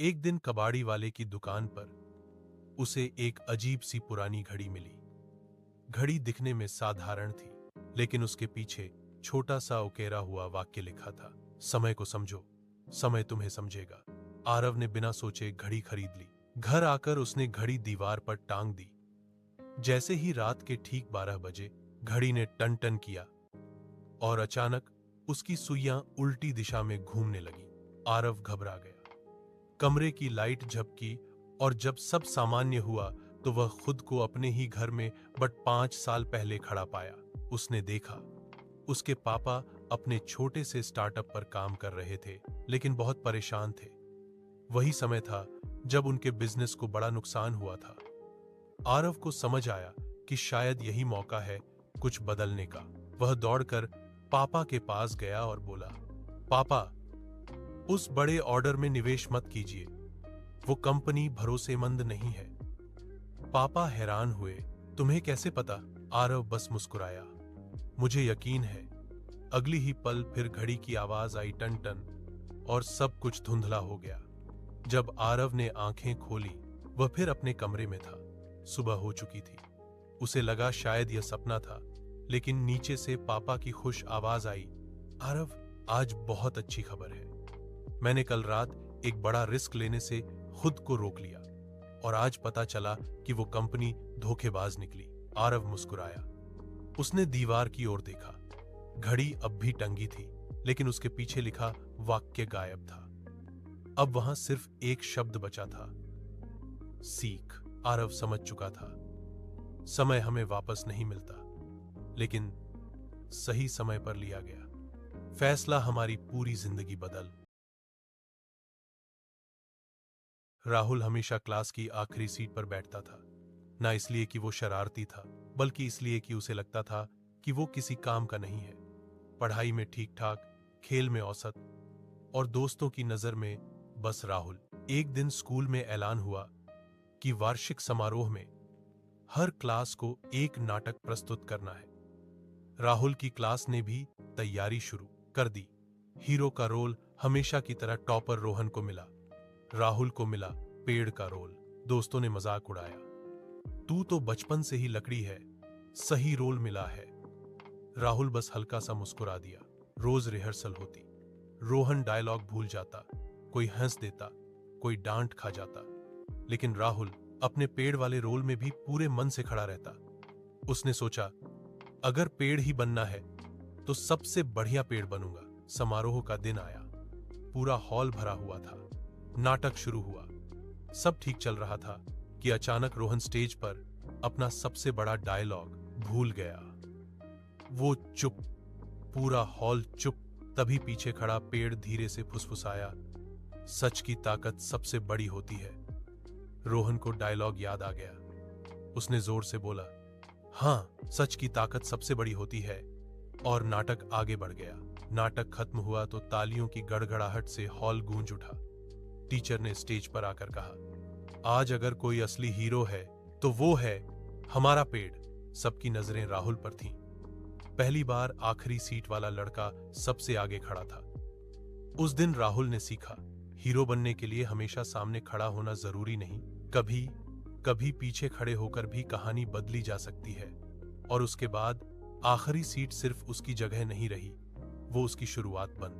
एक दिन कबाड़ी वाले की दुकान पर उसे एक अजीब सी पुरानी घड़ी मिली। घड़ी दिखने में साधारण थी, लेकिन उसके पीछे छोटा सा उकेरा हुआ वाक्य लिखा था, समय को समझो, समय तुम्हें समझेगा। आरव ने बिना सोचे घड़ी खरीद ली। घर आकर उसने घड़ी दीवार पर टांग दी। जैसे ही रात के ठीक 12 बजे घड़ी ने टन टन किया और अचानक उसकी सुइयां उल्टी दिशा में घूमने लगी। आरव घबरा गया। कमरे की लाइट झपकी और जब सब सामान्य हुआ तो वह खुद को अपने ही घर में बट 5 साल पहले खड़ा पाया। उसने देखा उसके पापा अपने छोटे से स्टार्टअप पर काम कर रहे थे, लेकिन बहुत परेशान थे। वही समय था जब उनके बिजनेस को बड़ा नुकसान हुआ था। आरव को समझ आया कि शायद यही मौका है कुछ बदलने का। वह दौड़कर पापा के पास गया और बोला, पापा, उस बड़े ऑर्डर में निवेश मत कीजिए, वो कंपनी भरोसेमंद नहीं है। पापा हैरान हुए, तुम्हें कैसे पता? आरव बस मुस्कुराया, मुझे यकीन है। अगली ही पल फिर घड़ी की आवाज आई, टन टन, और सब कुछ धुंधला हो गया। जब आरव ने आंखें खोली, वह फिर अपने कमरे में था। सुबह हो चुकी थी। उसे लगा शायद यह सपना था, लेकिन नीचे से पापा की खुश आवाज आई, आरव, आज बहुत अच्छी खबर है। मैंने कल रात एक बड़ा रिस्क लेने से खुद को रोक लिया और आज पता चला कि वो कंपनी धोखेबाज निकली। आरव मुस्कुराया। उसने दीवार की ओर देखा। घड़ी अब भी टंगी थी, लेकिन उसके पीछे लिखा वाक्य गायब था। अब वहां सिर्फ एक शब्द बचा था, सीख। आरव समझ चुका था, समय हमें वापस नहीं मिलता, लेकिन सही समय पर लिया गया फैसला हमारी पूरी जिंदगी बदल। राहुल हमेशा क्लास की आखिरी सीट पर बैठता था, ना इसलिए कि वो शरारती था, बल्कि इसलिए कि उसे लगता था कि वो किसी काम का नहीं है। पढ़ाई में ठीक ठाक, खेल में औसत और दोस्तों की नजर में बस राहुल। एक दिन स्कूल में ऐलान हुआ कि वार्षिक समारोह में हर क्लास को एक नाटक प्रस्तुत करना है। राहुल की क्लास ने भी तैयारी शुरू कर दी। हीरो का रोल हमेशा की तरह टॉपर रोहन को मिला। राहुल को मिला पेड़ का रोल। दोस्तों ने मजाक उड़ाया, तू तो बचपन से ही लकड़ी है, सही रोल मिला है। राहुल बस हल्का सा मुस्कुरा दिया। रोज रिहर्सल होती। रोहन डायलॉग भूल जाता, कोई हंस देता, कोई डांट खा जाता, लेकिन राहुल अपने पेड़ वाले रोल में भी पूरे मन से खड़ा रहता। उसने सोचा, अगर पेड़ ही बनना है तो सबसे बढ़िया पेड़ बनूंगा। समारोह का दिन आया। पूरा हॉल भरा हुआ था। नाटक शुरू हुआ। सब ठीक चल रहा था कि अचानक रोहन स्टेज पर अपना सबसे बड़ा डायलॉग भूल गया। वो चुप, पूरा हॉल चुप। तभी पीछे खड़ा पेड़ धीरे से फुसफुसाया, सच की ताकत सबसे बड़ी होती है। रोहन को डायलॉग याद आ गया। उसने जोर से बोला, हां, सच की ताकत सबसे बड़ी होती है, और नाटक आगे बढ़ गया। नाटक खत्म हुआ तो तालियों की गड़गड़ाहट से हॉल गूंज उठा। टीचर ने स्टेज पर आकर कहा, आज अगर कोई असली हीरो है तो वो है हमारा पेड़। सबकी नजरें राहुल पर थीं। पहली बार आखिरी सीट वाला लड़का सबसे आगे खड़ा था। उस दिन राहुल ने सीखा, हीरो बनने के लिए हमेशा सामने खड़ा होना जरूरी नहीं, कभी कभी पीछे खड़े होकर भी कहानी बदली जा सकती है। और उसके बाद आखिरी सीट सिर्फ उसकी जगह नहीं रही, वो उसकी शुरुआत बन